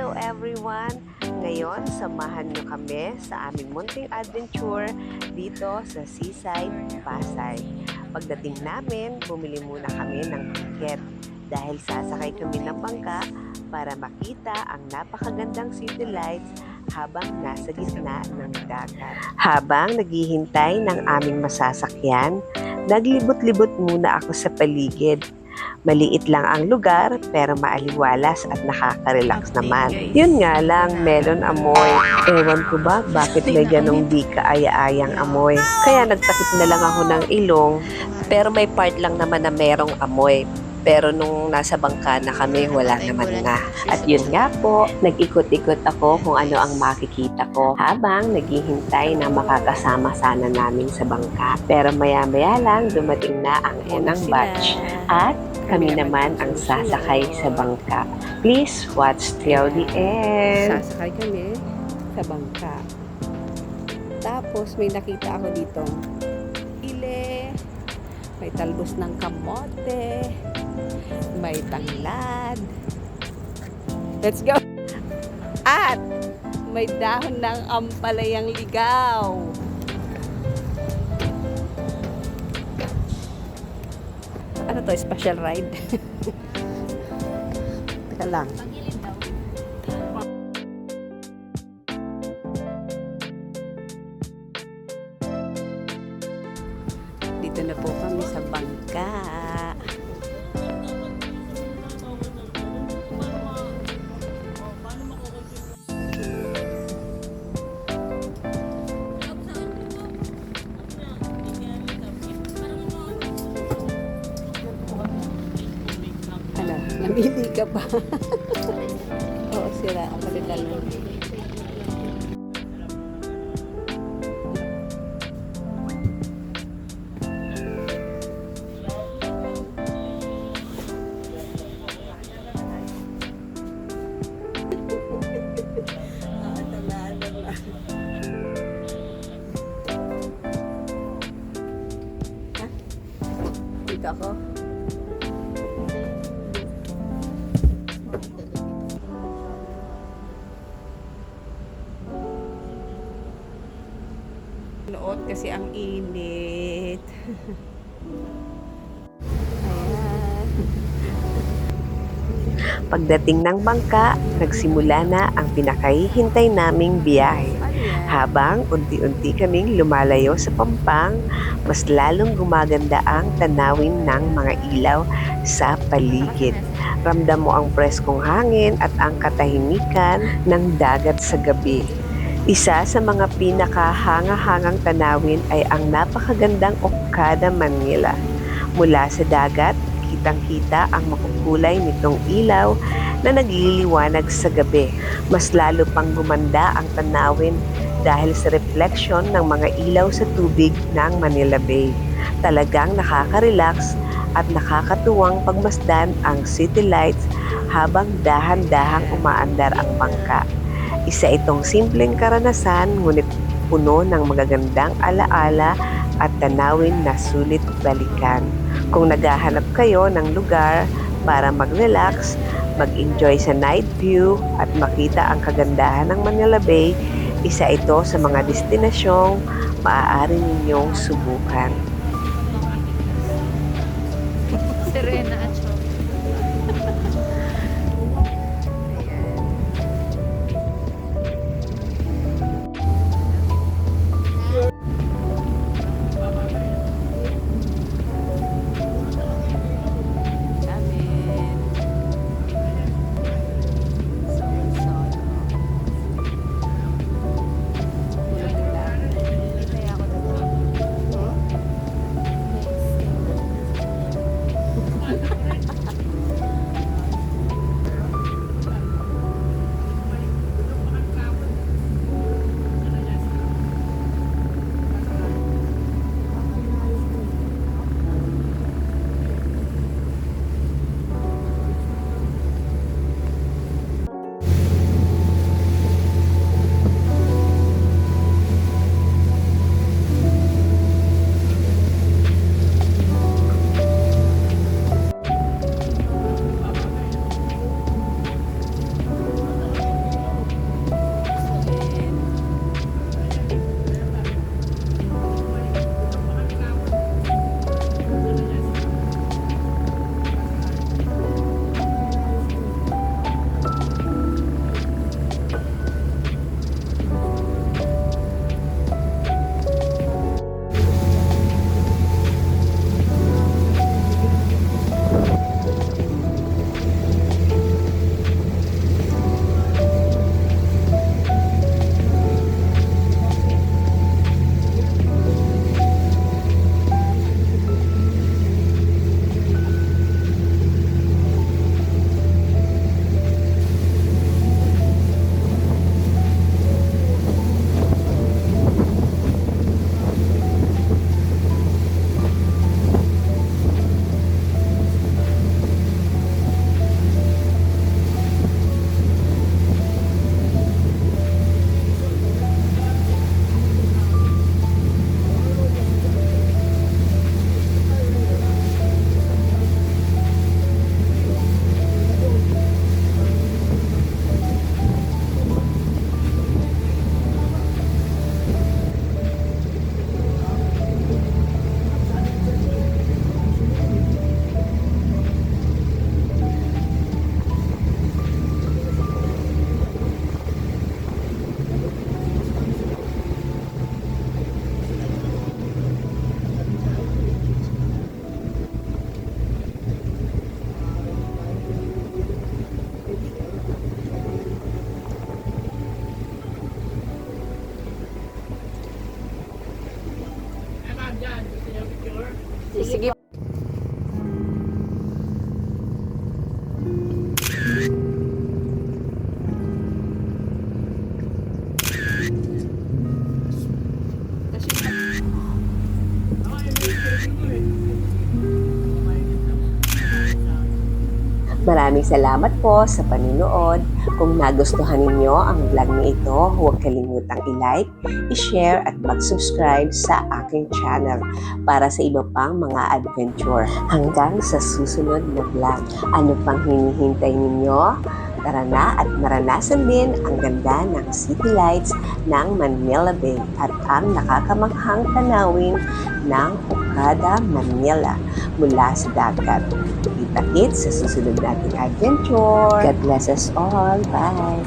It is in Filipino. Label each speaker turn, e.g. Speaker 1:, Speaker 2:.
Speaker 1: Hello everyone! Ngayon, samahan nyo kami sa aming munting adventure dito sa Seaside, Pasay. Pagdating namin, bumili muna kami ng ticket dahil sasakay kami ng bangka para makita ang napakagandang city lights habang nasa gitna ng dagat. Habang naghihintay ng aming masasakyan, naglibot-libot muna ako sa paligid. Maliit lang ang lugar pero maaliwalas at nakaka-relax naman. Yun nga lang, meron amoy. Ewan ko ba bakit may ganong di kaaya-ayang amoy. Kaya nagtakip na lang ako ng ilong. Pero may part lang naman na merong amoy. Pero nung nasa bangka na kami, wala naman na. At yun nga po, nag-ikot-ikot ako kung ano ang makikita ko habang naghihintay na makakasama sana namin sa bangka. Pero maya-maya lang, dumating na ang unang batch. At kami naman ang sasakay sa bangka. Please watch till the end.
Speaker 2: Sasakay kami sa bangka. Tapos may nakita ako dito. Ile, may talbos ng kamote, may tanglad. Let's go! At may dahon ng ampalayang ligaw. Ano to? Special ride? Teka lang. Dito na po kami sa bangka. Ano, namili ka pa? Oo, sila. Ang palitan mo. Dito ako. Nood kasi ang init. Ayan.
Speaker 1: Pagdating ng bangka, nagsimula na ang pinakahihintay naming biyahe. Habang unti-unti kaming lumalayo sa pampang, mas lalong gumaganda ang tanawin ng mga ilaw sa paligid. Ramdam mo ang preskong hangin at ang katahimikan ng dagat sa gabi. Isa sa mga pinakahanga-hangang tanawin ay ang napakagandang Okada, Manila. Mula sa dagat, kitang-kita ang makukulay nitong ilaw na nagliliwanag sa gabi. Mas lalo pang gumanda ang tanawin dahil sa reflection ng mga ilaw sa tubig ng Manila Bay. Talagang nakaka-relax at nakakatuwang pagmasdan ang city lights habang dahan-dahang umaandar ang bangka. Isa itong simpleng karanasan ngunit puno ng magagandang alaala at tanawin na sulit balikan. Kung naghahanap kayo ng lugar para mag-relax, mag-enjoy sa night view at makita ang kagandahan ng Manila Bay, isa ito sa mga destinasyong maaari ninyong subukan.
Speaker 3: Serena at Chong.
Speaker 1: Maraming salamat po sa panunood. Kung nagustuhan ninyo ang vlog na ito, huwag kalimutang i-like, i-share at mag-subscribe sa aking channel para sa iba pang mga adventure. Hanggang sa susunod na vlog. Ano pang hinihintay ninyo? Tara na at maranasan din ang ganda ng city lights ng Manila Bay at ang nakakamanghang tanawin ng Okada, Manila mula sa dagat. Kita-kits sa susunod nating adventure. God bless us all. Bye!